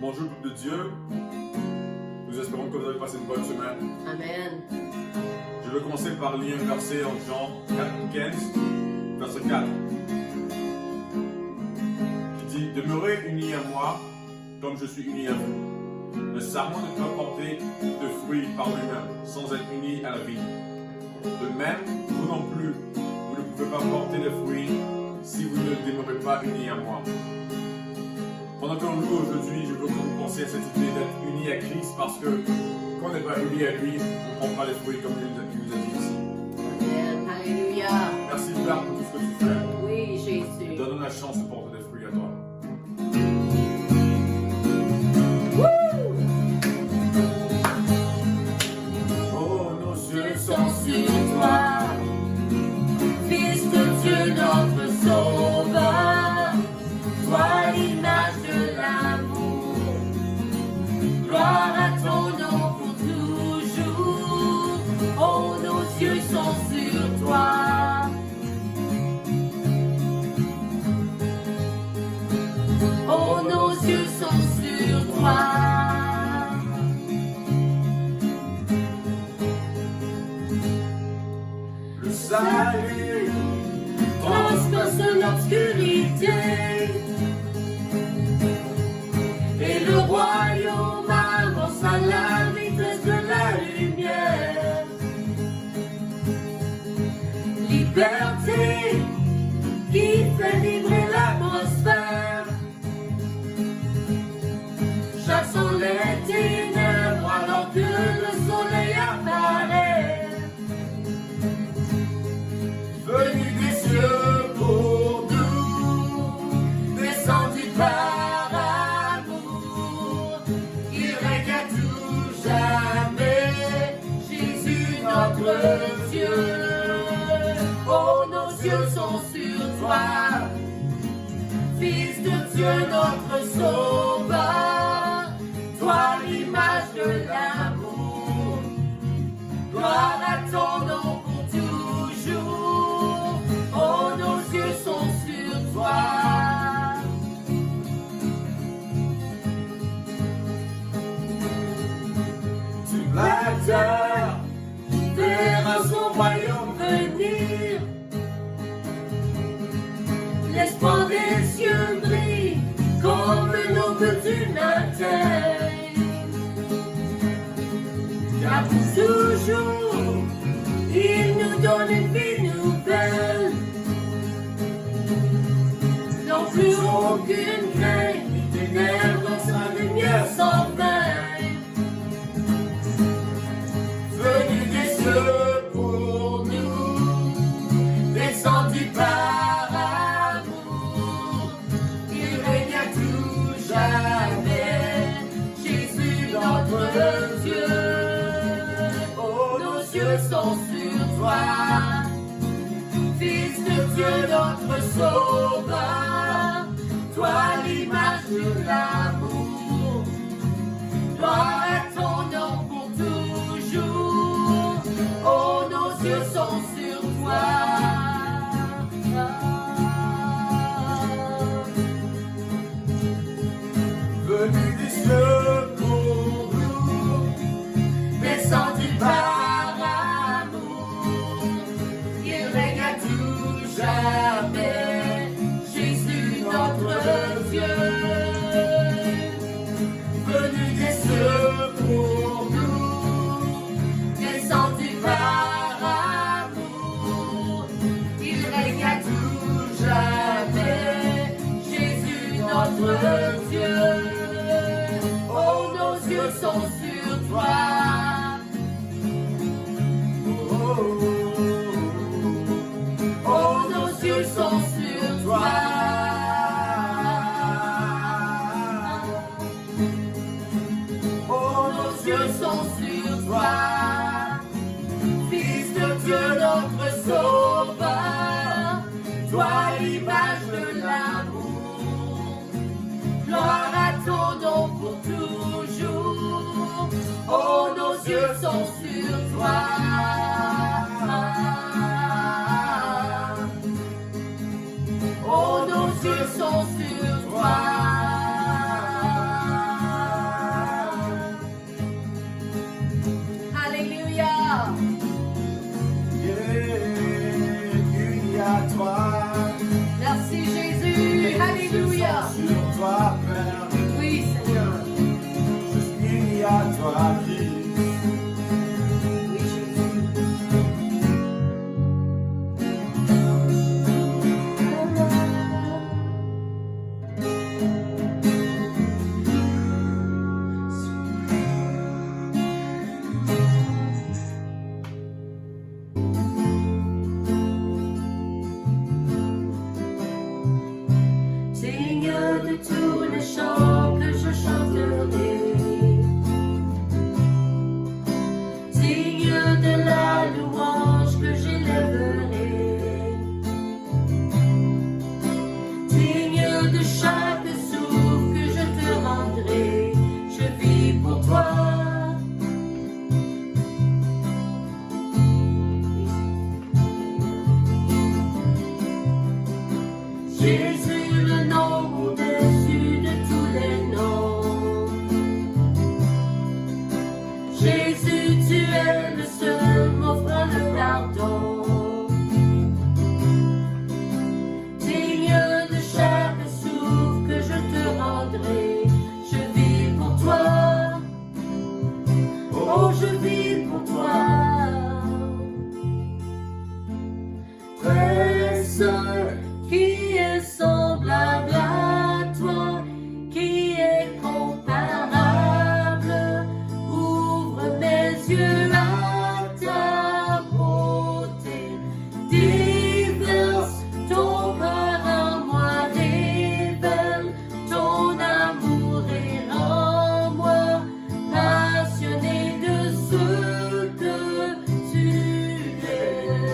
Bonjour peuple de Dieu, nous espérons que vous avez passé une bonne semaine. Amen. Je vais commencer par lire un verset en Jean 15, verset 4, qui dit « Demeurez unis à moi, comme je suis uni à vous. Le sarment ne peut porter de fruits par lui-même, sans être uni à la vigne. De même, vous non plus, vous ne pouvez pas porter de fruits si vous ne demeurez pas unis à moi. » Pendant qu'on loue aujourd'hui, je veux que vous pensiez à cette idée d'être unis à Christ, parce que quand on n'est pas unis à lui, on ne prend pas les fruits comme il nous a dit ici. Amen. Alléluia. Merci Père pour tout ce que tu fais. Oui, Jésus. Donne-nous la chance de porter des fruits à toi. Oh, nos yeux sont sur toi, Fils de Dieu, notre Sauveur, toi l'image de l'amour, gloire à ton nom pour toujours. Oh, nos yeux sont sur toi. Oh, nos yeux sont sur toi. le salut Transperce l'obscurité et le royaume avance à la vitesse de la lumière. Liberté qui fait vibrer l'atmosphère, chassons les ténèbres alors que le soleil apparaît. venu des cieux pour nous, Descendu par amour, il règne à tout jamais, Jésus notre Dieu. Oh, nos yeux sont sur toi, Fils de Dieu notre Sauveur, toi l'image de l'amour, gloire à ton nom pour toujours. Oh, nos yeux sont sur toi. sur la terre, Verra son royaume venir. L'espoir des cieux brille comme l'aube du matin. Car pour toujours, il nous donne une vie nouvelle. Non plus aucune crainte, ni ténèbres dans sa lumière sans fin. venu des cieux pour nous, Descendu par amour, il règne à tout jamais, Jésus notre Dieu. Oh, nos yeux sont sur toi, Fils de Dieu notre Sauveur, toi l'image de l'amour, gloire à ton nom pour toujours. Oh, nos yeux sont sur toi. venu des cieux pour nous, Descendu par amour, il règne à tout jamais, Jésus notre Dieu. venu des cieux pour nous, Descendu par amour, il règne à tout jamais, Jésus notre Dieu. Oh, nos yeux sont sur toi. oh, Oh, nos yeux sont sur toi. Oh, nos yeux sont sur toi. Fils de Dieu, notre Sauveur, toi l'image de l'amour, gloire à ton nom pour toujours. Oh, nos yeux sont sur toi. Oh, nos yeux sont sur toi. seul qui est semblable à toi, qui est comparable. Ouvre mes yeux à ta beauté, déverse ton cœur en moi, révèle ton amour et rends-moi passionné de ce que tu es.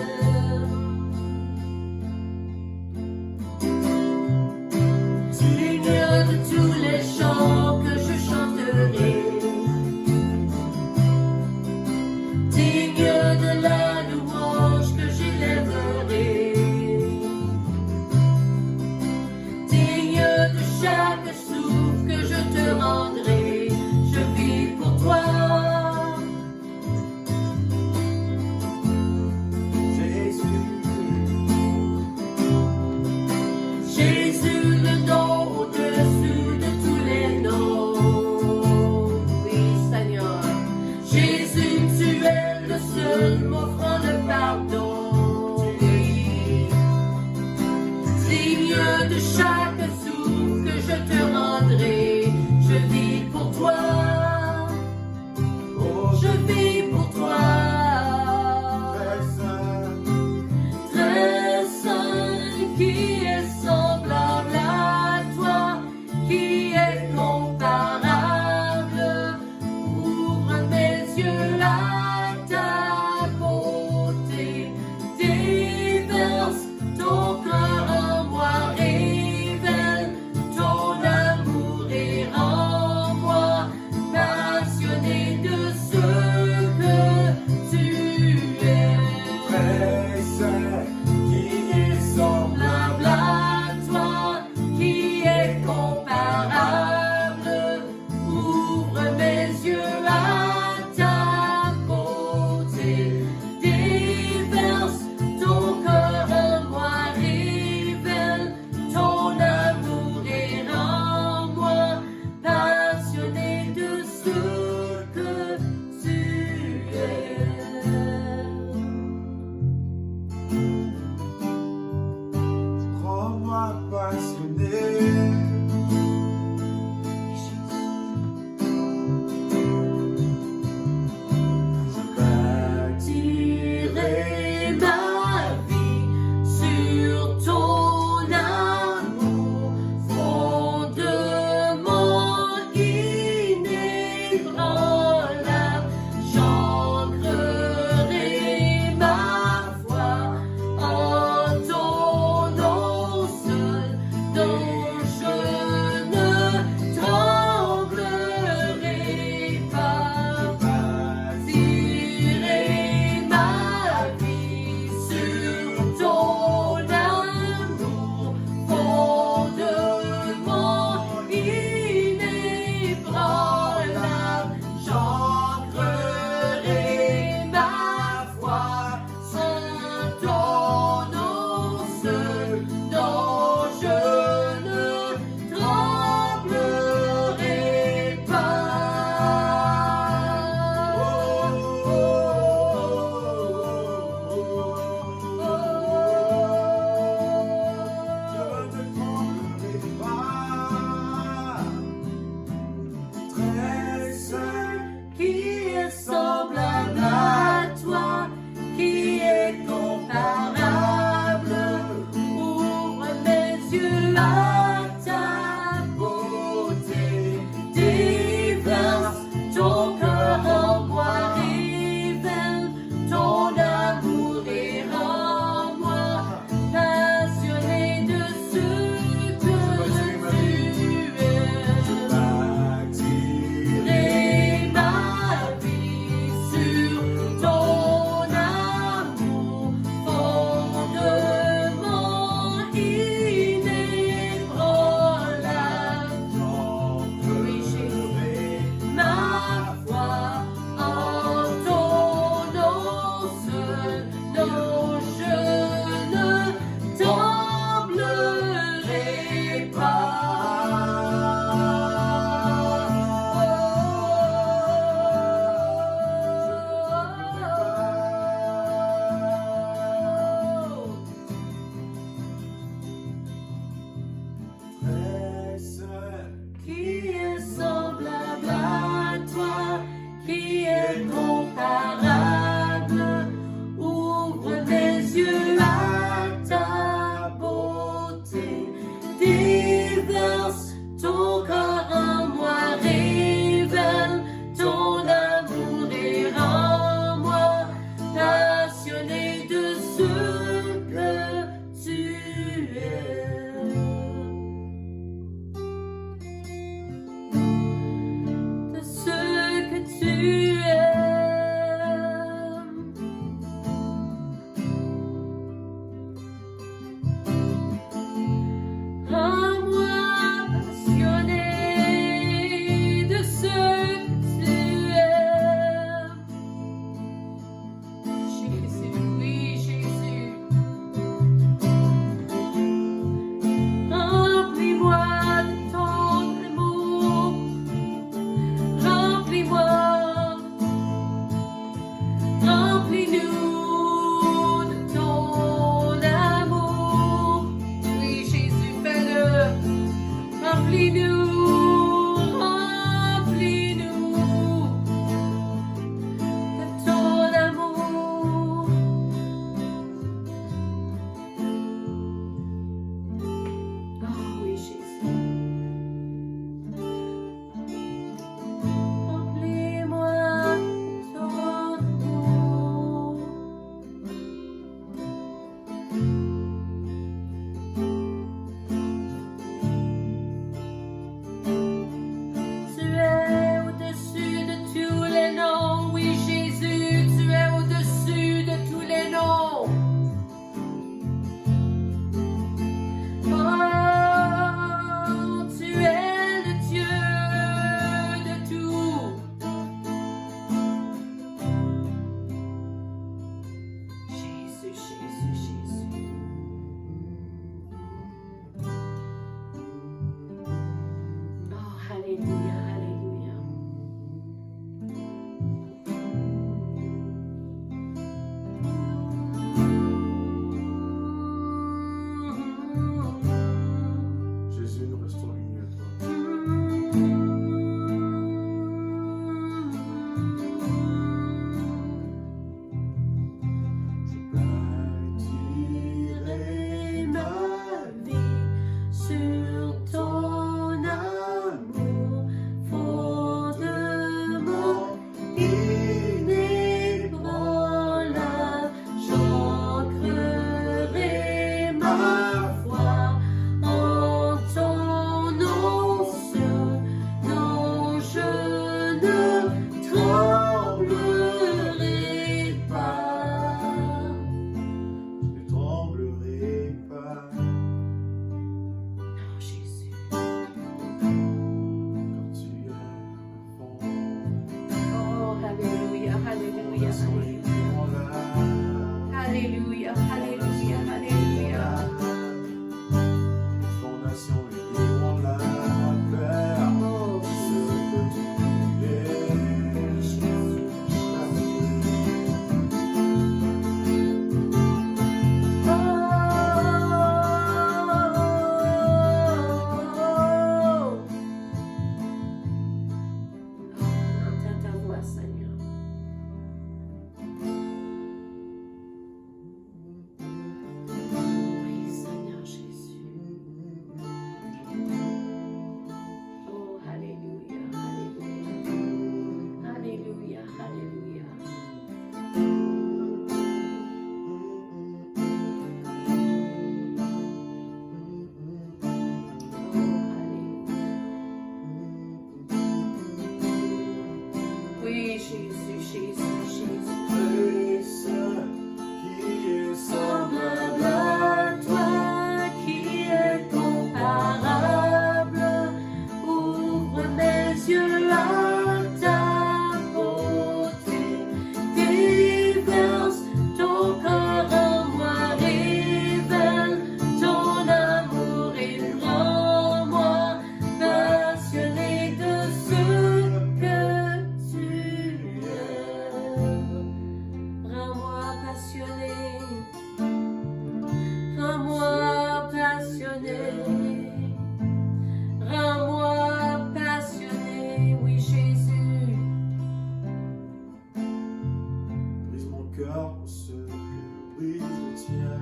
ce que brise le tien.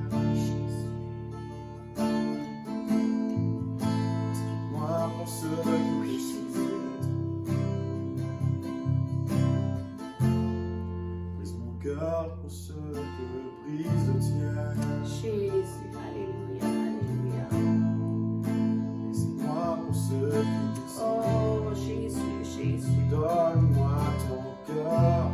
Moi pour ce que brise mon cœur pour ce que brise le tien. Jésus, alléluia, alléluia. Laisse-moi pour ce qui blesse. Oh, Jésus, Jésus. Donne-moi ton cœur.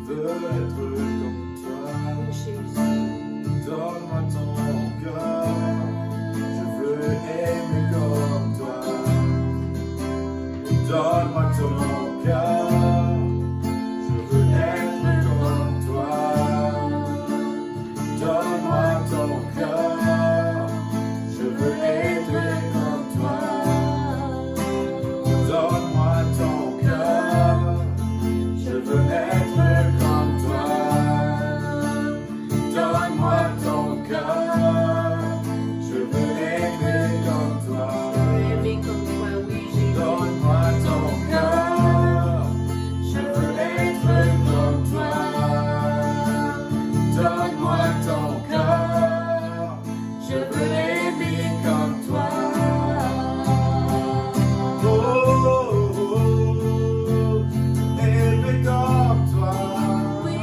Je veux être comme toi. Jésus. Donne-moi ton cœur. Je veux aimer comme toi. Donne-moi ton cœur. Je veux être comme toi. Donne-moi ton cœur. Je veux être comme toi. Donne-moi ton cœur. Je veux être comme toi. Donne-moi ton cœur. Je veux aimer comme toi. Aimer comme toi, oui, Jésus. Donne-moi ton cœur. Je veux être comme toi. Donne-moi ton cœur. Je veux aimer comme toi. Oh, aimer comme toi. Oui,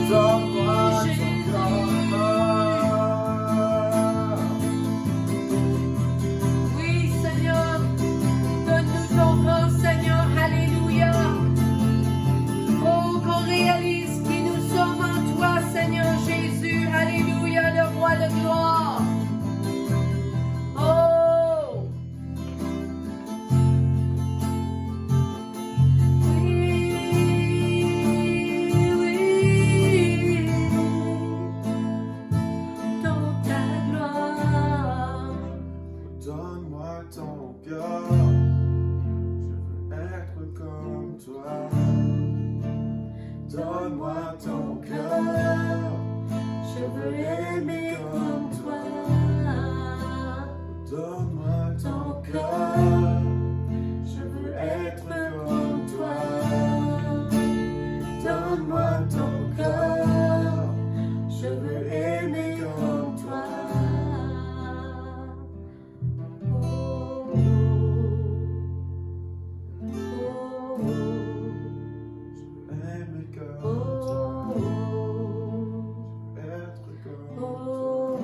Donne-moi ton Jésus. cœur. Oui, Seigneur. Donne-nous ton cœur, Seigneur. Alléluia. Oh, qu'on réalise qui nous sommes en toi, Seigneur Jésus. Alléluia, le roi de gloire. Oh. Oui, dans ta gloire. Donne-moi ton cœur. Je veux être comme toi. Donne-moi ton cœur. Je veux aimer comme toi. Donne-moi ton cœur. Je veux être comme toi. Donne-moi ton cœur. Je veux aimer comme toi. Oh, Aimer comme oh, toi. oh, Être comme toi. oh.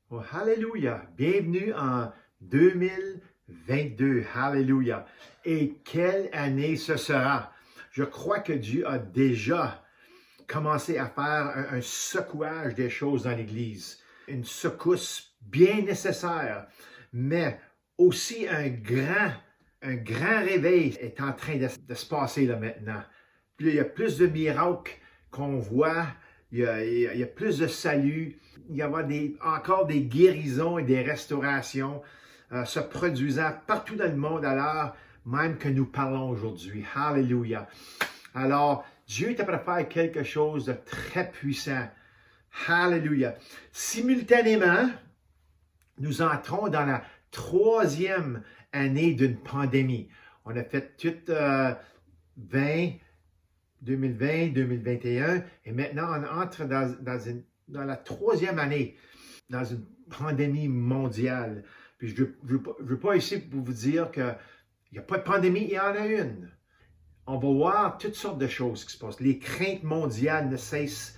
Oh, Alléluia! Bienvenue en 2022. Alléluia! Et quelle année ce sera? Je crois que Dieu a déjà commencé à faire un secouage des choses dans l'Église. Une secousse bien nécessaire, mais aussi un grand réveil est en train de se passer là maintenant. Puis il y a plus de miracles qu'on voit. Il y a plus de salut, il y aura encore des guérisons et des restaurations se produisant partout dans le monde à l'heure même que nous parlons aujourd'hui. Alléluia. Alors, Dieu est prêt à faire quelque chose de très puissant. Alléluia. Simultanément, nous entrons dans la 3e année d'une pandémie. On a fait toute 2020, 2021, et maintenant on entre dans la 3e année, dans une pandémie mondiale. Puis je ne veux pas ici pour vous dire qu'il n'y a pas de pandémie, il y en a une. On va voir toutes sortes de choses qui se passent. Les craintes mondiales ne cessent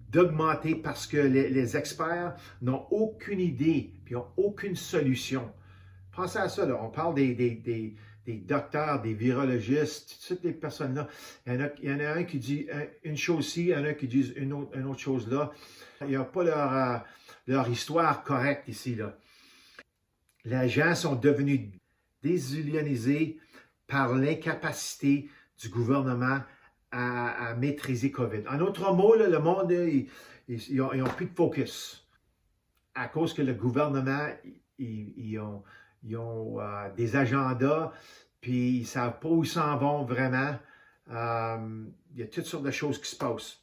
d'augmenter parce que les experts n'ont aucune idée, puis n'ont aucune solution. Pensez à ça, là. On parle des des docteurs, des virologistes, toutes les personnes-là. Il y en a un qui dit une chose ci, il y en a qui disent une autre chose là. Il n'y a pas leur histoire correcte ici, là. Les gens sont devenus désillusionnés par l'incapacité du gouvernement à maîtriser COVID. En d'autres mots, là, le monde, ils n'ont plus de focus à cause que le gouvernement, ils ont des agendas, puis ils ne savent pas où ils s'en vont vraiment. Il y a toutes sortes de choses qui se passent.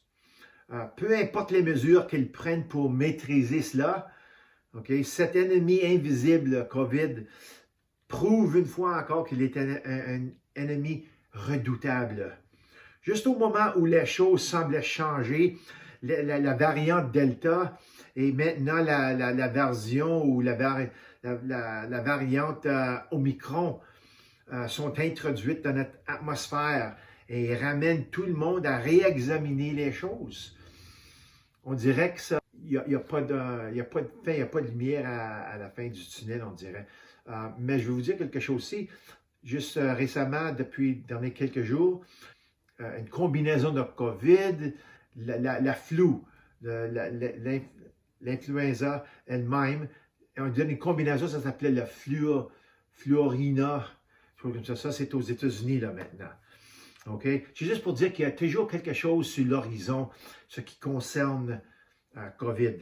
Peu importe les mesures qu'ils prennent pour maîtriser cela, okay, cet ennemi invisible, COVID, prouve une fois encore qu'il est un ennemi redoutable. Juste au moment où les choses semblaient changer, la variante Delta et maintenant la version ou la variante Omicron sont introduites dans notre atmosphère et ramènent tout le monde à réexaminer les choses. On dirait que ça, il n'y a pas de fin, il n'y a pas de lumière à la fin du tunnel, on dirait. Mais je vais vous dire quelque chose aussi. Juste récemment, depuis les derniers quelques jours, une combinaison de COVID, la flu, l'influenza elle-même. On donne une combinaison, ça s'appelait la Fluorina. Comme ça, c'est aux États-Unis là maintenant. OK? C'est juste pour dire qu'il y a toujours quelque chose sur l'horizon, ce qui concerne COVID.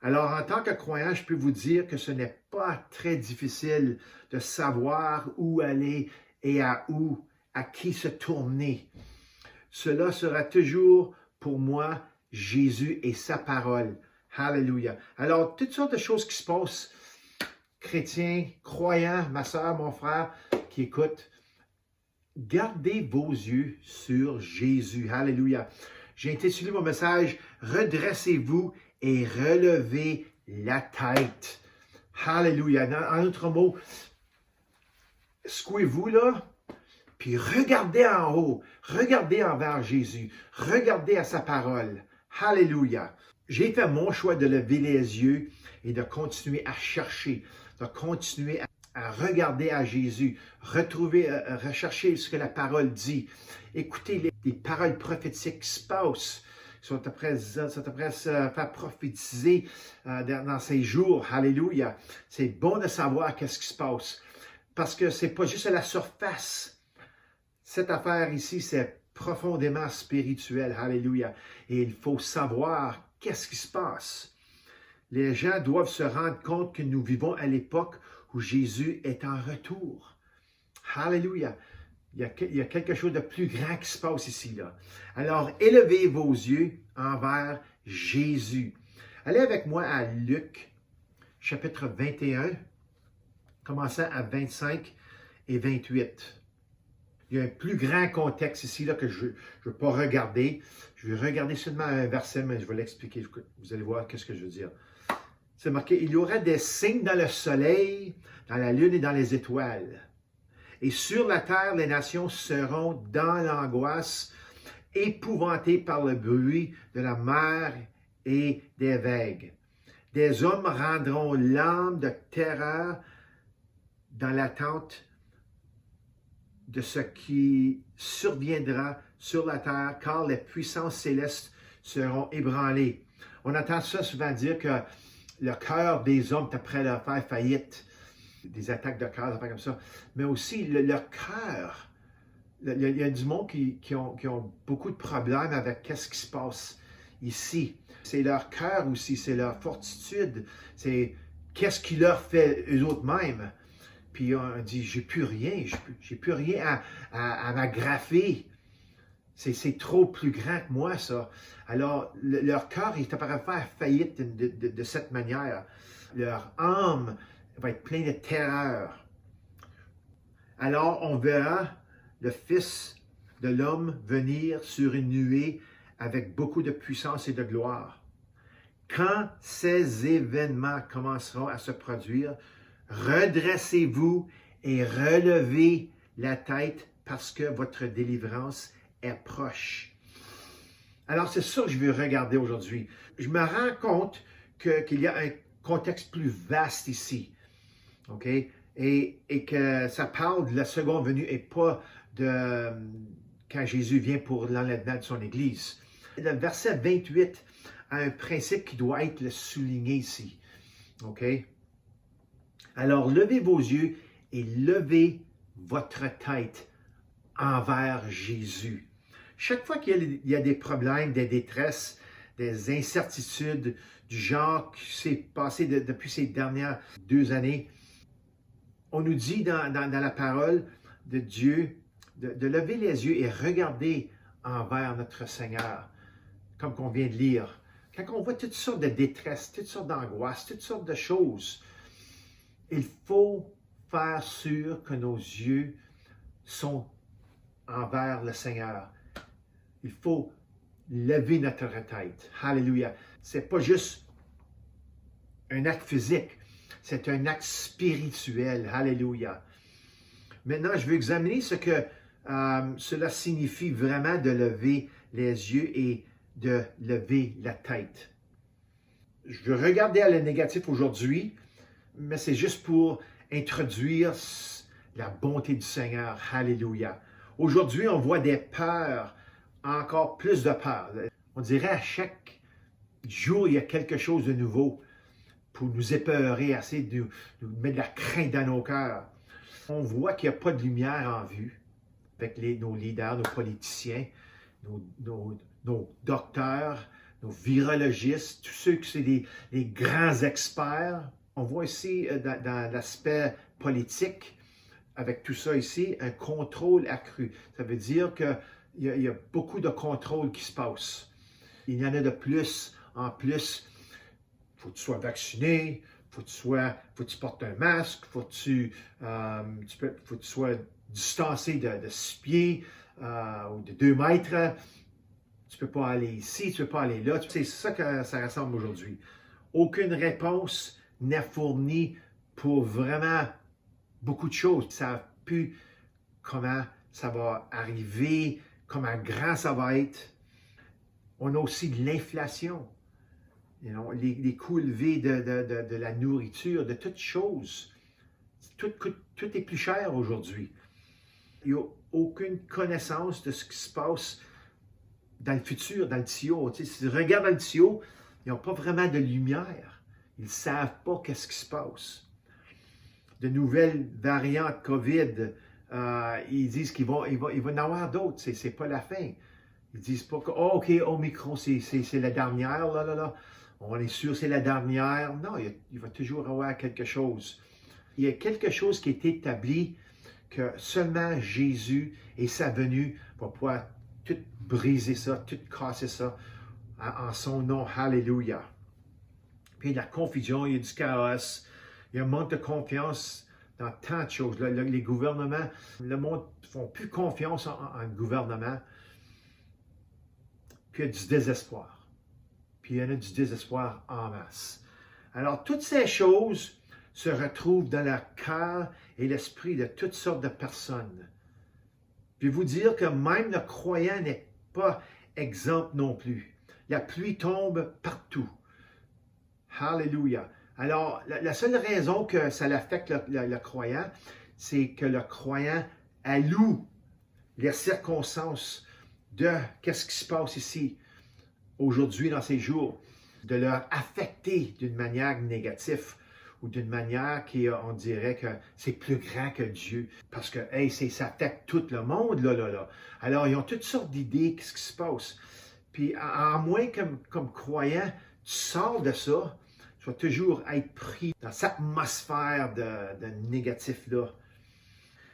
Alors, en tant que croyant, je peux vous dire que ce n'est pas très difficile de savoir où aller et à qui se tourner. Cela sera toujours pour moi Jésus et sa parole. Hallelujah. Alors, toutes sortes de choses qui se passent, chrétiens, croyants, ma soeur, mon frère qui écoute, gardez vos yeux sur Jésus. Hallelujah. J'ai intitulé mon message « Redressez-vous et relevez la tête ». Hallelujah. En d'autres mots, secouez-vous là, puis regardez en haut, regardez envers Jésus, regardez à sa parole. Hallelujah. J'ai fait mon choix de lever les yeux et de continuer à chercher, de continuer à regarder à Jésus, rechercher ce que la parole dit, écouter les paroles prophétiques qui se passent, qui sont après se faire prophétiser dans ces jours. Alléluia. C'est bon de savoir qu'est-ce qui se passe, parce que c'est pas juste à la surface. Cette affaire ici, c'est profondément spirituel. Alléluia. Et il faut savoir qu'est-ce qui se passe. Les gens doivent se rendre compte que nous vivons à l'époque où Jésus est en retour. Alléluia. Il y a quelque chose de plus grand qui se passe ici, là. Alors, élevez vos yeux envers Jésus. Allez avec moi à Luc, chapitre 21, commençant à 25 et 28. Il y a un plus grand contexte ici là, que je ne veux pas regarder. Je vais regarder seulement un verset, mais je vais l'expliquer. Vous allez voir ce que je veux dire. C'est marqué, il y aura des signes dans le soleil, dans la lune et dans les étoiles. Et sur la terre, les nations seront dans l'angoisse, épouvantées par le bruit de la mer et des vagues. Des hommes rendront l'âme de terreur dans l'attente de ce qui surviendra sur la terre, car les puissances célestes seront ébranlées. On entend ça souvent dire que le cœur des hommes est prêt à faire faillite, des attaques de cœur, des affaires comme ça, mais aussi leur cœur. Il y a du monde qui ont beaucoup de problèmes avec qu'est-ce qui se passe ici. C'est leur cœur aussi, c'est leur fortitude, c'est qu'est-ce qui leur fait eux-mêmes. Puis on dit, j'ai plus rien à m'agrafer. C'est trop plus grand que moi, ça. Alors, leur cœur, il est prêt à faire faillite de cette manière. Leur âme va être pleine de terreur. Alors, on verra le Fils de l'homme venir sur une nuée avec beaucoup de puissance et de gloire. Quand ces événements commenceront à se produire, redressez-vous et relevez la tête parce que votre délivrance est proche. Alors, c'est ça que je veux regarder aujourd'hui. Je me rends compte qu'il y a un contexte plus vaste ici. OK? Et et que ça parle de la seconde venue et pas de quand Jésus vient pour l'enlèvement de son Église. Le verset 28 a un principe qui doit être souligné ici. OK? Alors, levez vos yeux et levez votre tête envers Jésus. Chaque fois qu'il y a des problèmes, des détresses, des incertitudes du genre qui s'est passé depuis ces dernières 2 années, on nous dit dans la parole de Dieu de lever les yeux et regarder envers notre Seigneur, comme qu'on vient de lire. Quand on voit toutes sortes de détresse, toutes sortes d'angoisses, toutes sortes de choses, il faut faire sûr que nos yeux sont envers le Seigneur. Il faut lever notre tête. Alléluia. C'est pas juste un acte physique, c'est un acte spirituel. Alléluia. Maintenant, je veux examiner ce que cela signifie vraiment de lever les yeux et de lever la tête. Je veux regarder à le négatif aujourd'hui, mais c'est juste pour introduire la bonté du Seigneur. Alléluia. Aujourd'hui, on voit des peurs, encore plus de peurs. On dirait à chaque jour, il y a quelque chose de nouveau pour nous épeurer, essayer de nous mettre de la crainte dans nos cœurs. On voit qu'il n'y a pas de lumière en vue avec nos leaders, nos politiciens, nos docteurs, nos virologistes, tous ceux qui sont les grands experts. On voit ici dans l'aspect politique, avec tout ça ici, un contrôle accru. Ça veut dire qu'il y a beaucoup de contrôle qui se passe. Il y en a de plus en plus. Il faut que tu sois vacciné, il faut que tu portes un masque, il faut que tu sois distancé de 6 pieds ou de 2 mètres. Tu ne peux pas aller ici, tu ne peux pas aller là. C'est ça que ça ressemble aujourd'hui. Aucune réponse n'est fournie pour vraiment beaucoup de choses. Ils ne savent plus comment ça va arriver, comment grand ça va être. On a aussi de l'inflation. Les coûts élevés de la nourriture, de toutes choses. Tout est plus cher aujourd'hui. Il n'y a aucune connaissance de ce qui se passe dans le futur, dans le tuyau. Si tu regardes dans le tuyau, ils n'ont pas vraiment de lumière. Ils ne savent pas qu'est-ce qui se passe. De nouvelles variantes COVID, ils disent qu'il va y en avoir d'autres. Ce n'est pas la fin. Ils disent pas que, oh, OK, Omicron, c'est la dernière, là. On est sûr que c'est la dernière. Non, il va toujours y avoir quelque chose. Il y a quelque chose qui est établi que seulement Jésus et sa venue vont pouvoir tout briser ça, tout casser ça en son nom. Alléluia. Puis il y a de la confusion, il y a du chaos, il y a un manque de confiance dans tant de choses. Les gouvernements, le monde ne font plus confiance en le gouvernement. Puis il y a du désespoir. Puis il y en a du désespoir en masse. Alors, toutes ces choses se retrouvent dans le cœur et l'esprit de toutes sortes de personnes. Je vais vous dire que même le croyant n'est pas exempt non plus. La pluie tombe partout. Alléluia. Alors, la seule raison que ça affecte le croyant, c'est que le croyant alloue les circonstances de qu'est-ce qui se passe ici, aujourd'hui, dans ces jours, de leur affecter d'une manière négative ou d'une manière qui, on dirait que c'est plus grand que Dieu. Parce que, ça affecte tout le monde, là. Alors, ils ont toutes sortes d'idées, qu'est-ce qui se passe. Puis, à moins comme croyant, tu sors de ça, tu vas toujours être pris dans cette atmosphère de négatif-là.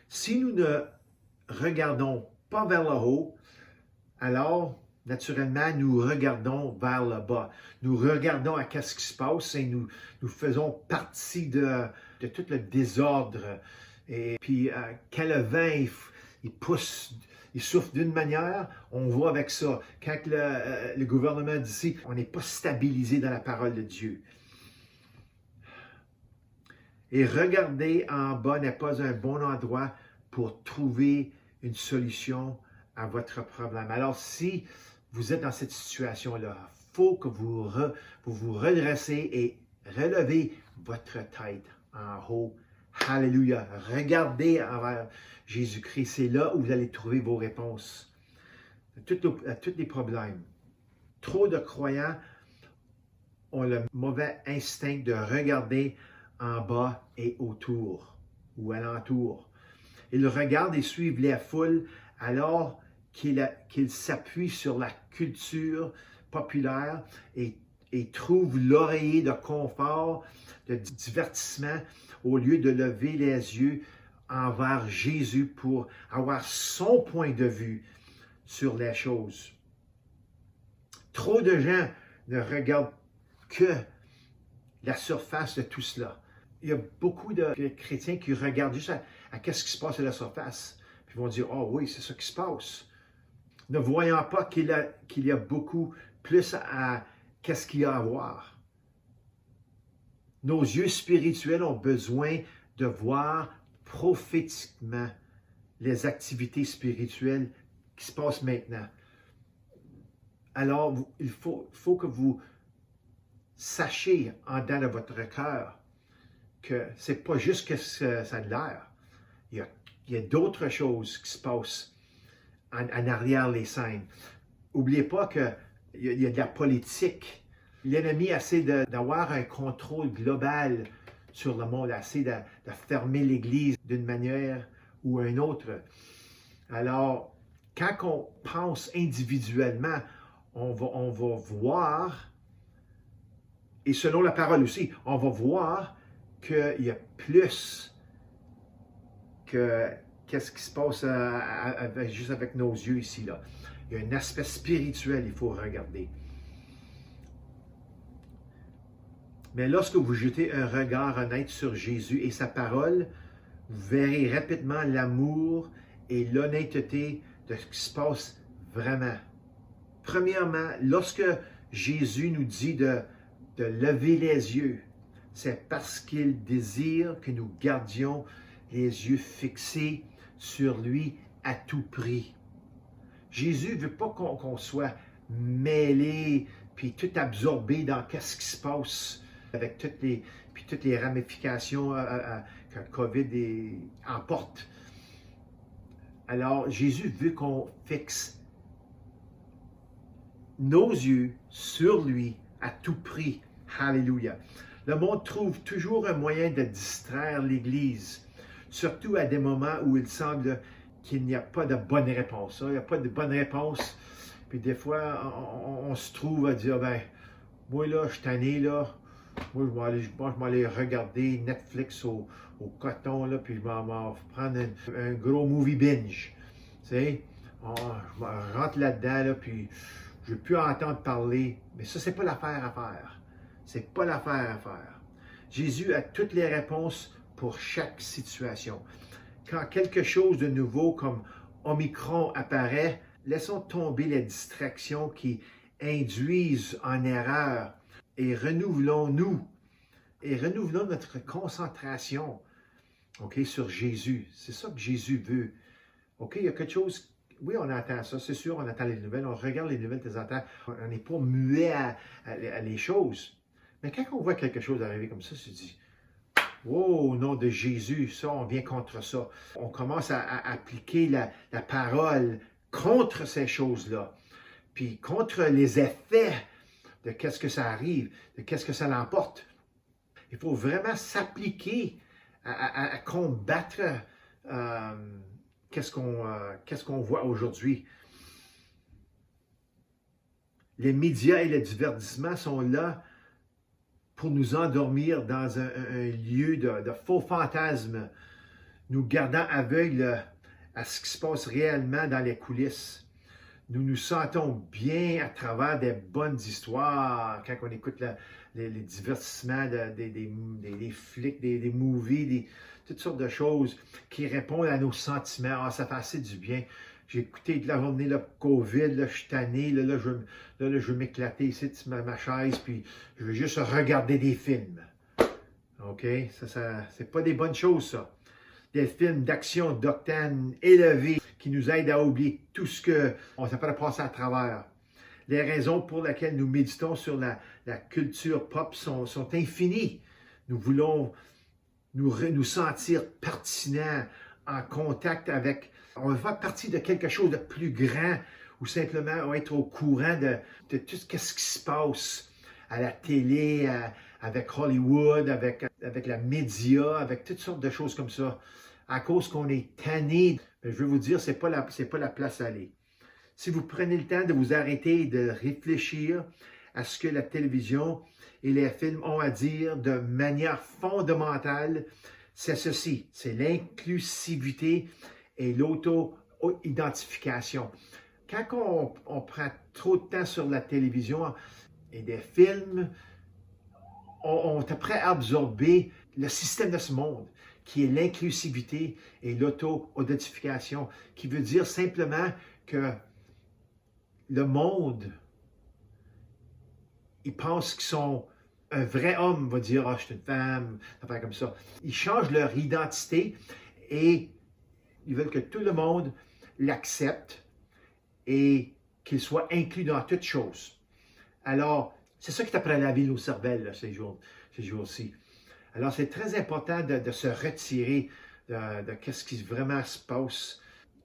Si nous ne regardons pas vers le haut, alors, naturellement, nous regardons vers le bas. Nous regardons à ce qui se passe et nous faisons partie de tout le désordre. Et puis, quand le vent, il pousse, il souffle d'une manière, on voit avec ça. Quand le gouvernement dit ici, on n'est pas stabilisé dans la parole de Dieu. Et regarder en bas n'est pas un bon endroit pour trouver une solution à votre problème. Alors, si vous êtes dans cette situation-là, il faut que vous vous redressez et relevez votre tête en haut. Alléluia. Regardez envers Jésus-Christ. C'est là où vous allez trouver vos réponses à tous les problèmes. Trop de croyants ont le mauvais instinct de regarder en bas et autour ou alentour. Ils regardent et suivent les foules alors qu'ils s'appuient sur la culture populaire et trouvent l'oreiller de confort, de divertissement, au lieu de lever les yeux envers Jésus pour avoir son point de vue sur les choses. Trop de gens ne regardent que la surface de tout cela. Il y a beaucoup de chrétiens qui regardent juste à qu'est-ce qui se passe à la surface, puis vont dire « Oh oui, c'est ça qui se passe », ne voyant pas qu'il y a beaucoup plus à qu'est-ce qu'il y a à voir. Nos yeux spirituels ont besoin de voir prophétiquement les activités spirituelles qui se passent maintenant. Alors, il faut que vous sachiez en dedans de votre cœur que ce n'est pas juste que ça a l'air. Il y a d'autres choses qui se passent en arrière les scènes. N'oubliez pas qu'il y a de la politique. L'ennemi essaie d'avoir un contrôle global sur le monde, essaie de fermer l'Église d'une manière ou une autre. Alors, quand on pense individuellement, on va voir, et selon la parole aussi, on va voir qu'il y a plus que qu'est-ce qui se passe juste avec nos yeux ici, là. Il y a un aspect spirituel, il faut regarder. Mais lorsque vous jetez un regard honnête sur Jésus et sa parole, vous verrez rapidement l'amour et l'honnêteté de ce qui se passe vraiment. Premièrement, lorsque Jésus nous dit de lever les yeux, c'est parce qu'il désire que nous gardions les yeux fixés sur lui à tout prix. Jésus ne veut pas qu'on soit mêlé puis tout absorbé dans qu'est-ce qui se passe avec toutes les ramifications que le COVID emporte. Alors, Jésus veut qu'on fixe nos yeux sur lui à tout prix. Alléluia. Le monde trouve toujours un moyen de distraire l'Église, surtout à des moments où il semble qu'il n'y a pas de bonne réponse. Il n'y a pas de bonne réponse. Puis des fois, on se trouve à dire, ben, moi là, je suis tanné, là. Moi, je vais aller regarder Netflix au coton, là, puis je vais prendre un gros movie binge. Tu sais, je rentre là-dedans, là, puis je ne veux plus entendre parler. Mais ça, c'est pas l'affaire à faire. C'est pas l'affaire à faire. Jésus a toutes les réponses pour chaque situation. Quand quelque chose de nouveau comme Omicron apparaît, laissons tomber les distractions qui induisent en erreur et renouvelons notre concentration, sur Jésus. C'est ça que Jésus veut. Il y a quelque chose, oui, on entend ça, c'est sûr, on entend les nouvelles, on regarde les nouvelles de temps en temps, on n'est pas muet à les choses. Mais quand on voit quelque chose arriver comme ça, on se dit, wow, au nom de Jésus, ça, on vient contre ça. On commence à appliquer la parole contre ces choses-là, puis contre les effets de qu'est-ce que ça arrive, de qu'est-ce que ça l'emporte. Il faut vraiment s'appliquer à combattre qu'est-ce qu'on voit aujourd'hui. Les médias et le divertissement sont là pour nous endormir dans un lieu de faux fantasmes, nous gardant aveugles à ce qui se passe réellement dans les coulisses. Nous nous sentons bien à travers des bonnes histoires, quand on écoute les divertissements des flics, des movies, toutes sortes de choses qui répondent à nos sentiments. Ah, ça fait assez du bien. J'ai écouté de la journée, le COVID, là, je suis tanné, là, je veux m'éclater ici sur ma chaise, puis je veux juste regarder des films. OK? Ça c'est pas des bonnes choses, ça. Des films d'action d'octane élevé qui nous aident à oublier tout ce qu'on s'appelle à passer à travers. Les raisons pour lesquelles nous méditons sur la culture pop sont infinies. Nous voulons nous sentir pertinents, en contact avec, on veut faire partie de quelque chose de plus grand ou simplement être au courant de tout ce qui se passe à la télé, avec Hollywood, avec la média, avec toutes sortes de choses comme ça. À cause qu'on est tanné, je veux vous dire, c'est pas la place à aller. Si vous prenez le temps de vous arrêter et de réfléchir à ce que la télévision et les films ont à dire de manière fondamentale, c'est ceci, c'est l'inclusivité et l'auto-identification. Quand on prend trop de temps sur la télévision et des films, on est prêt à absorber le système de ce monde, qui est l'inclusivité et l'auto-identification, qui veut dire simplement que le monde, ils pensent qu'ils sont un vrai homme, va dire, je suis une femme, ça fait comme ça. Ils changent leur identité et ils veulent que tout le monde l'accepte et qu'il soit inclus dans toutes choses. Alors, c'est ça qui t'apprend à laver nos cervelles ces jours-ci. Alors, c'est très important de se retirer de ce qui vraiment se passe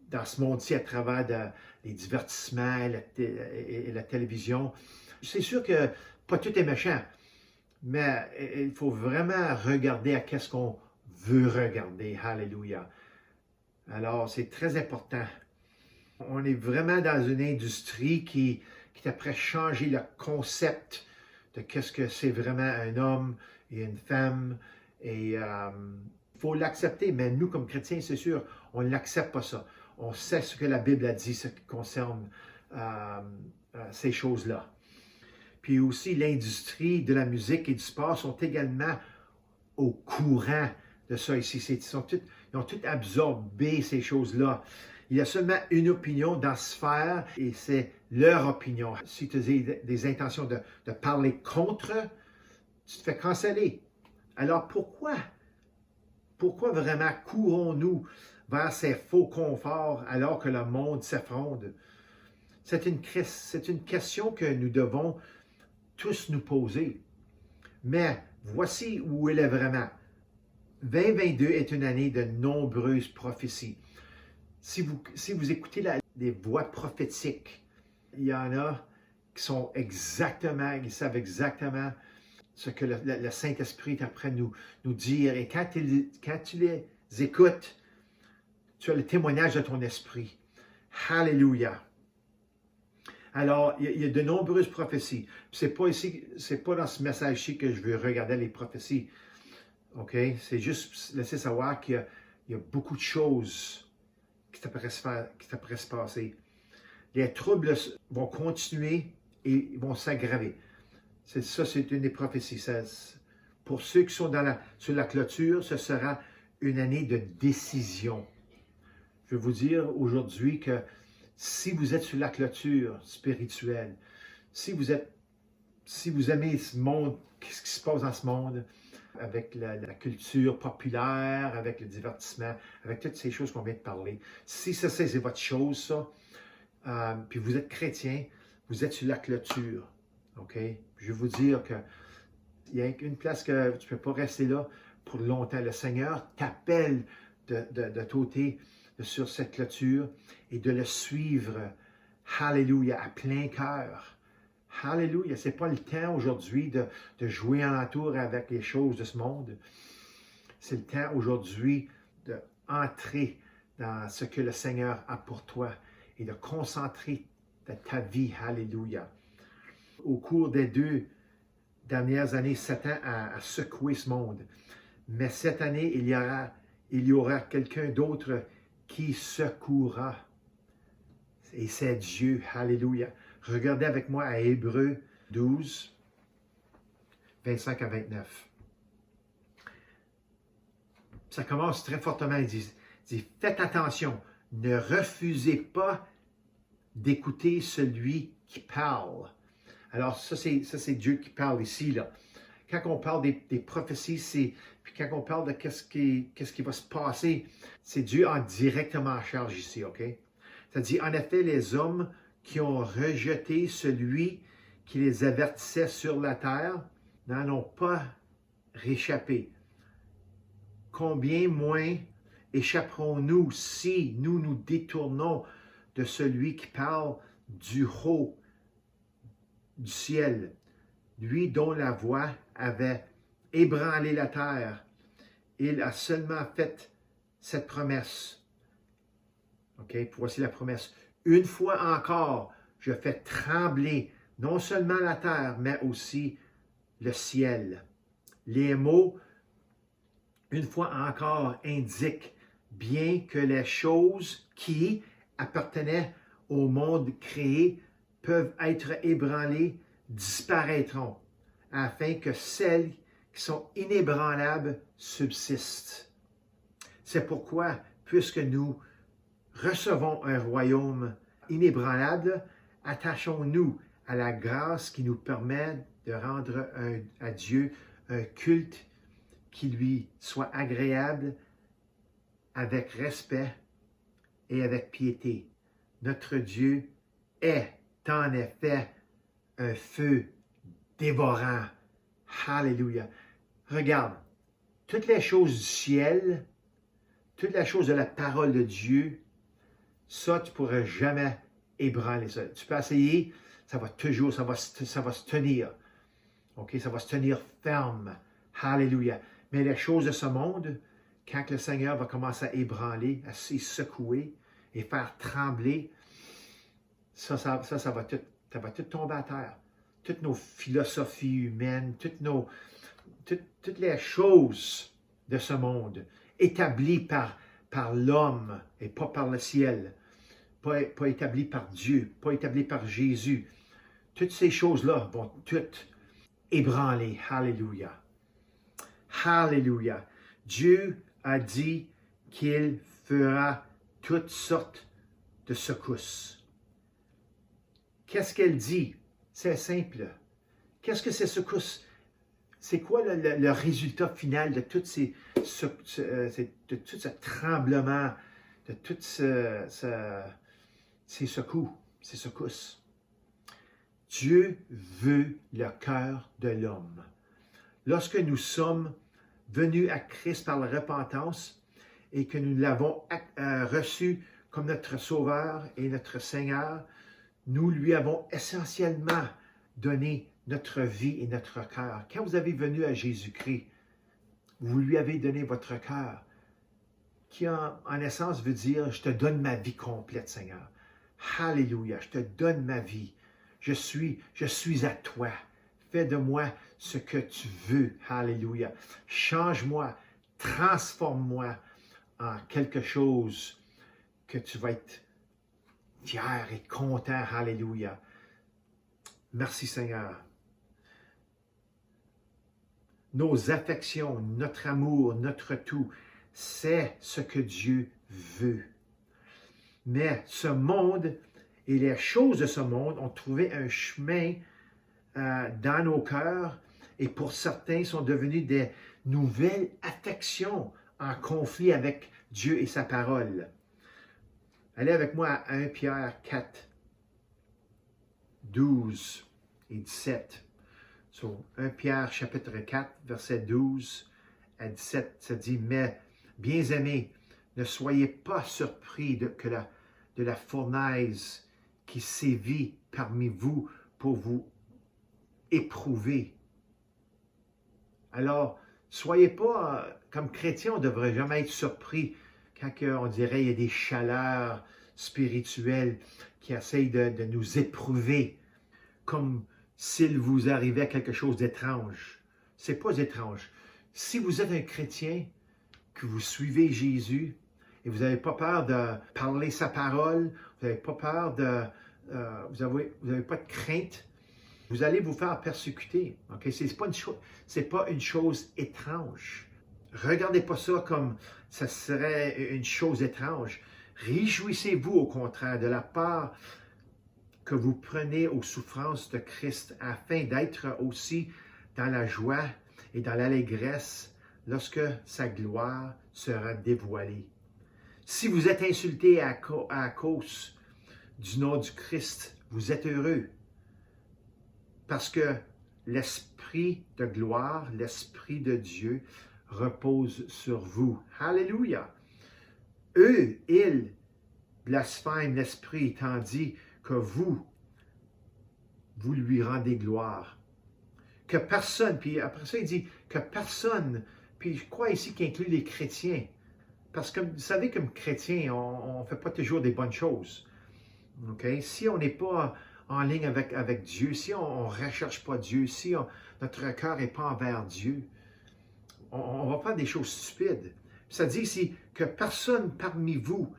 dans ce monde-ci à travers les divertissements et la télévision. C'est sûr que pas tout est méchant, mais il faut vraiment regarder à qu'est-ce qu'on veut regarder. Alléluia. Alors, c'est très important. On est vraiment dans une industrie qui est après changer le concept de qu'est-ce que c'est vraiment un homme et une femme. Et il faut l'accepter, mais nous, comme chrétiens, c'est sûr, on n'accepte pas ça. On sait ce que la Bible a dit, ce qui concerne ces choses-là. Puis aussi, l'industrie de la musique et du sport sont également au courant de ça ici. Ils ont tous absorbé ces choses-là. Il y a seulement une opinion dans la sphère et c'est leur opinion. Si tu as des intentions de parler contre, tu te fais canceller. Alors pourquoi vraiment courons-nous vers ces faux conforts alors que le monde s'effondre? C'est une question que nous devons tous nous poser. Mais voici où elle est vraiment. 2022 est une année de nombreuses prophéties. Si vous écoutez les voix prophétiques, il y en a qui sont ils savent exactement ce que le Saint-Esprit est après nous dire. Et quand tu les écoutes, tu as le témoignage de ton esprit. Alléluia. Alors, il y a de nombreuses prophéties. C'est pas dans ce message-ci que je veux regarder les prophéties. OK? C'est juste laisser savoir qu'il y a beaucoup de choses qui t'apprêtent se passer. Les troubles vont continuer et vont s'aggraver. C'est une des prophéties. Pour ceux qui sont sur la clôture, ce sera une année de décision. Je veux vous dire aujourd'hui que si vous êtes sur la clôture spirituelle, si vous aimez ce monde, qu'est-ce qui se passe dans ce monde, avec la culture populaire, avec le divertissement, avec toutes ces choses qu'on vient de parler, si ça c'est votre chose, ça, puis vous êtes chrétien, vous êtes sur la clôture, OK? Je veux vous dire qu'il y a une place que tu ne peux pas rester là pour longtemps. Le Seigneur t'appelle de t'ôter sur cette clôture et de le suivre, alléluia, à plein cœur. Alléluia, ce n'est pas le temps aujourd'hui de jouer en entour avec les choses de ce monde. C'est le temps aujourd'hui d'entrer dans ce que le Seigneur a pour toi et de concentrer ta vie, alléluia. Au cours des 2 dernières années, Satan a secoué ce monde. Mais cette année, il y aura quelqu'un d'autre qui secouera. Et c'est Dieu. Alléluia. Regardez avec moi à Hébreux 12, 25 à 29. Ça commence très fortement. Il dit, faites attention, ne refusez pas d'écouter celui qui parle. Alors, ça c'est Dieu qui parle ici, là. Quand on parle des prophéties, puis quand on parle de qu'est-ce qui va se passer, c'est Dieu en directement en charge ici, OK? Ça dit, en effet, les hommes qui ont rejeté celui qui les avertissait sur la terre n'en ont pas réchappé. combien moins échapperons-nous si nous nous détournons de celui qui parle du haut du ciel, lui dont la voix avait ébranlé la terre. Il a seulement fait cette promesse. OK, voici la promesse. Une fois encore, je fais trembler non seulement la terre, mais aussi le ciel. Les mots, une fois encore, indiquent bien que les choses qui appartenaient au monde créé peuvent être ébranlées, disparaîtront, afin que celles qui sont inébranlables subsistent. C'est pourquoi, puisque nous recevons un royaume inébranlable, attachons-nous à la grâce qui nous permet de rendre à Dieu un culte qui lui soit agréable, avec respect et avec piété. Notre Dieu est en effet un feu dévorant. Alléluia. Regarde, toutes les choses du ciel, toutes les choses de la parole de Dieu, ça, tu ne pourras jamais ébranler ça. Tu peux essayer, ça va toujours, ça va se tenir. OK? Ça va se tenir ferme. Alléluia. Mais les choses de ce monde, quand le Seigneur va commencer à ébranler, à se secouer et faire trembler, ça va tout tomber à terre. Toutes nos philosophies humaines, toutes les choses de ce monde, établies par l'homme et pas par le ciel, pas établies par Dieu, pas établies par Jésus. Toutes ces choses-là vont toutes ébranler. Alléluia. Alléluia. Dieu a dit qu'il fera toutes sortes de secousses. Qu'est-ce qu'elle dit? C'est simple. Qu'est-ce que ces secousses? C'est quoi le résultat final de tout ce tremblement, de toutes ces secousses? Dieu veut le cœur de l'homme. Lorsque nous sommes venus à Christ par la repentance et que nous l'avons reçu comme notre Sauveur et notre Seigneur, nous lui avons essentiellement donné notre vie et notre cœur. Quand vous avez venu à Jésus-Christ, vous lui avez donné votre cœur, qui en essence veut dire « Je te donne ma vie complète, Seigneur. Alléluia, je te donne ma vie. Je suis à toi. Fais de moi ce que tu veux. Alléluia. Change-moi, transforme-moi en quelque chose que tu vas être fier et content. Alléluia. Merci Seigneur. Nos affections, notre amour, notre tout, c'est ce que Dieu veut. Mais ce monde et les choses de ce monde ont trouvé un chemin dans nos cœurs et pour certains sont devenus des nouvelles affections en conflit avec Dieu et sa parole. Allez avec moi à 1 Pierre 4, 12 et 17. So, 1 Pierre chapitre 4, verset 12 à 17, ça dit « Mais, bien-aimés, ne soyez pas surpris de la fournaise qui sévit parmi vous pour vous éprouver. » Alors, soyez pas, comme chrétiens, on ne devrait jamais être surpris quand on dirait qu'il y a des chaleurs spirituelles qui essayent de nous éprouver, comme s'il vous arrivait quelque chose d'étrange. Ce n'est pas étrange. Si vous êtes un chrétien, que vous suivez Jésus, et vous n'avez pas peur de parler sa parole, vous n'avez pas peur vous n'avez pas de crainte, vous allez vous faire persécuter. Okay? Ce n'est pas une chose étrange. Regardez pas ça comme ça serait une chose étrange. Réjouissez-vous au contraire de la part que vous prenez aux souffrances de Christ afin d'être aussi dans la joie et dans l'allégresse lorsque sa gloire sera dévoilée. Si vous êtes insulté à cause du nom du Christ, vous êtes heureux parce que l'Esprit de gloire, l'Esprit de Dieu repose sur vous. Alléluia. Eux, ils blasphèment l'Esprit, tandis que vous lui rendez gloire. Que personne, puis après ça, il dit que personne, puis je crois ici qu'il inclut les chrétiens. Parce que vous savez, comme chrétiens, on ne fait pas toujours des bonnes choses. Okay? Si on n'est pas en ligne avec Dieu, si on ne recherche pas Dieu, si notre cœur n'est pas envers Dieu, on va faire des choses stupides. Ça dit ici que personne parmi vous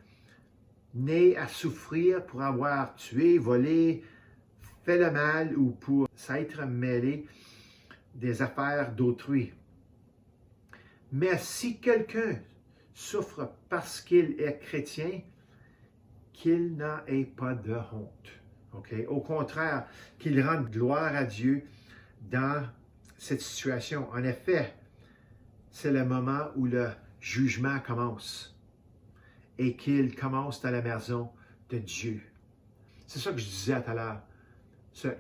n'ait à souffrir pour avoir tué, volé, fait le mal ou pour s'être mêlé des affaires d'autrui. Mais si quelqu'un souffre parce qu'il est chrétien, qu'il n'en ait pas de honte. Okay? Au contraire, qu'il rende gloire à Dieu dans cette situation. En effet, c'est le moment où le jugement commence et qu'il commence dans la maison de Dieu. C'est ça que je disais tout à l'heure.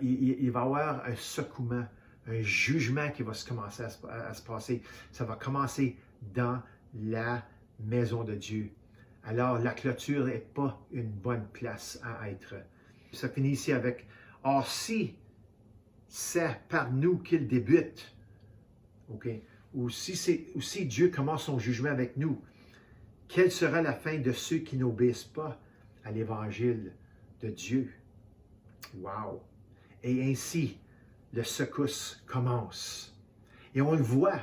Il va y avoir un secouement, un jugement qui va commencer à se passer. Ça va commencer dans la maison de Dieu. Alors, la clôture n'est pas une bonne place à être. Ça finit ici avec « Or, si c'est par nous qu'il débute, okay, ou si Dieu commence son jugement avec nous, quelle sera la fin de ceux qui n'obéissent pas à l'Évangile de Dieu? » Wow! Et ainsi, le secousse commence. Et on le voit.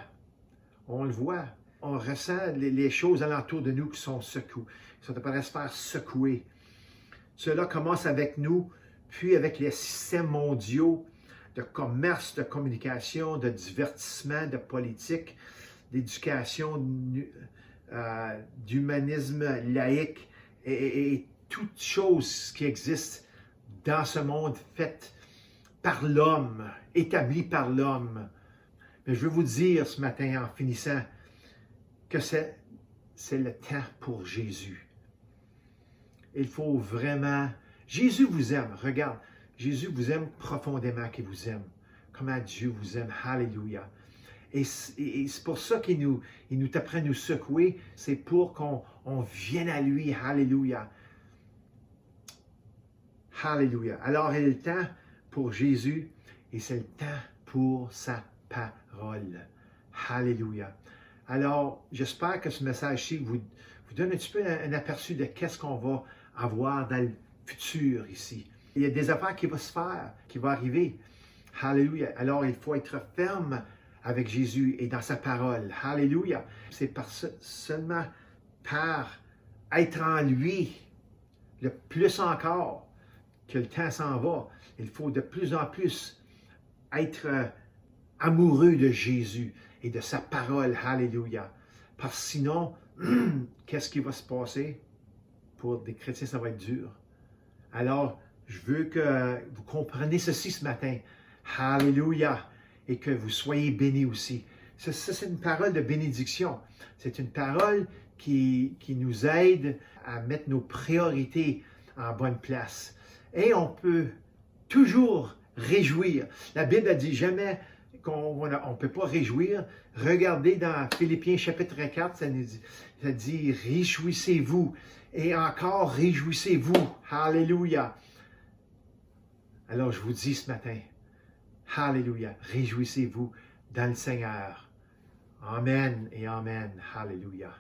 On ressent les choses alentour de nous qui sont secouées, qui sont appelées à se faire secouer. Cela commence avec nous, puis avec les systèmes mondiaux de commerce, de communication, de divertissement, de politique, d'éducation, d'humanisme laïque et toutes choses qui existent dans ce monde fait par l'homme, établi par l'homme. Mais je veux vous dire ce matin, en finissant, que c'est le temps pour Jésus. Il faut vraiment... Jésus vous aime. Regarde, Jésus vous aime profondément qu'il vous aime. Comment Dieu vous aime. Alléluia. Et c'est pour ça qu'il nous t'apprend à nous secouer. C'est pour qu'on vienne à lui. Alléluia. Alléluia. Alors, il est le temps pour Jésus et c'est le temps pour sa parole. Alléluia. Alors, j'espère que ce message-ci vous donne un petit peu un aperçu de qu'est-ce qu'on va avoir dans le futur ici. Il y a des affaires qui vont se faire, qui vont arriver. Alléluia. Alors, il faut être ferme avec Jésus et dans sa parole. Alléluia. C'est seulement par être en lui, le plus encore, que le temps s'en va. Il faut de plus en plus être amoureux de Jésus et de sa parole. Alléluia. Parce que sinon, qu'est-ce qui va se passer? Pour des chrétiens, ça va être dur. Alors, je veux que vous compreniez ceci ce matin. Alléluia. Et que vous soyez bénis aussi. Ça, c'est une parole de bénédiction. C'est une parole qui nous aide à mettre nos priorités en bonne place. Et on peut toujours réjouir. La Bible a dit jamais qu'on ne peut pas réjouir. Regardez dans Philippiens chapitre 4, ça dit réjouissez-vous. Et encore réjouissez-vous. Alléluia. Alors je vous dis ce matin, Alléluia, réjouissez-vous dans le Seigneur. Amen et Amen. Alléluia.